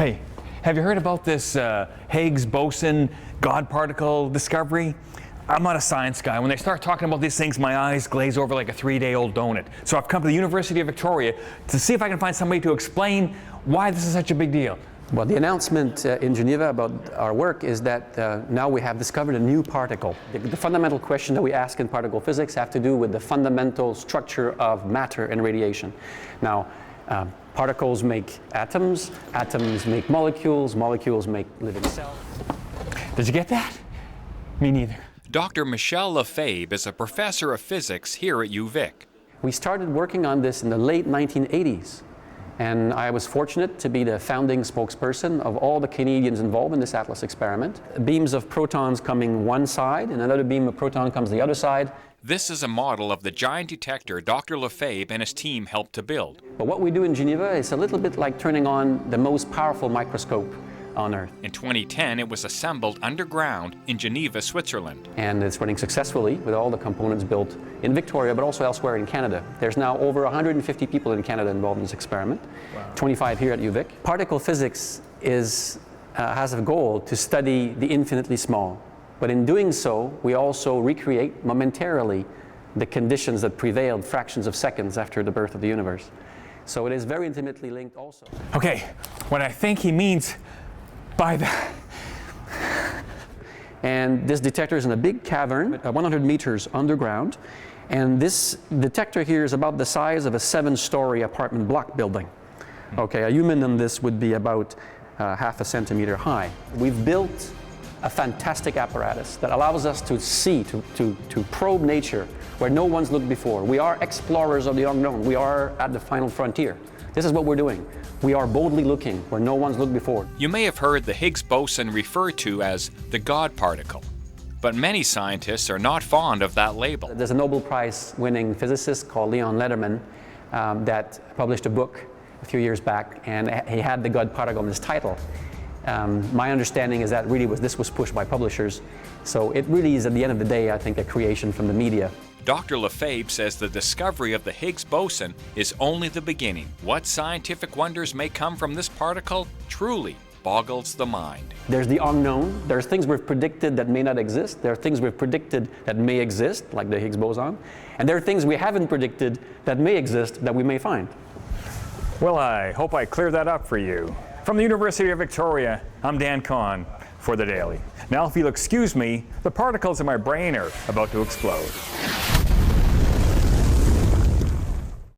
Hey, have you heard about this Higgs Boson God particle discovery? I'm not a science guy. When they start talking about these things, my eyes glaze over like a 3-day-old donut. So I've come to the University of Victoria to see if I can find somebody to explain why this is such a big deal. Well, the announcement in Geneva about our work is that now we have discovered a new particle. The fundamental question that we ask in particle physics have to do with the fundamental structure of matter and radiation. Now, particles make atoms, atoms make molecules, molecules make living cells. Did you get that? Me neither. Dr. Michel Lefebvre is a professor of physics here at UVic. We started working on this in the late 1980s. And I was fortunate to be the founding spokesperson of all the Canadians involved in this ATLAS experiment. Beams of protons coming one side, and another beam of proton comes the other side. This is a model of the giant detector Dr. Lefebvre and his team helped to build. But what we do in Geneva is a little bit like turning on the most powerful microscope on Earth. In 2010, it was assembled underground in Geneva, Switzerland. And it's running successfully with all the components built in Victoria, but also elsewhere in Canada. There's now over 150 people in Canada involved in this experiment, wow. 25 here at UVic. Particle physics has a goal to study the infinitely small. But in doing so, we also recreate momentarily the conditions that prevailed fractions of seconds after the birth of the universe. So it is very intimately linked also. Okay, what I think he means by that. And this detector is in a big cavern, 100 meters underground. And this detector here is about the size of a 7-story apartment block building. Okay, a human in this would be about half a centimeter high. We've built a fantastic apparatus that allows us to see, to probe nature where no one's looked before. We are explorers of the unknown. We are at the final frontier. This is what we're doing. We are boldly looking where no one's looked before. You may have heard the Higgs boson referred to as the God particle, but many scientists are not fond of that label. There's a Nobel Prize winning physicist called Leon Lederman that published a book a few years back, and he had the God particle in his title. My understanding is that really this was pushed by publishers, so it really is at the end of the day, I think, a creation from the media. Dr. Lefebvre says the discovery of the Higgs boson is only the beginning. What scientific wonders may come from this particle truly boggles the mind. There's the unknown. There's things we've predicted that may not exist. There are things we've predicted that may exist, like the Higgs boson. And there are things we haven't predicted that may exist that we may find. Well, I hope I cleared that up for you. From the University of Victoria, I'm Dan Kahan for The Daily. Now, if you'll excuse me, the particles in my brain are about to explode.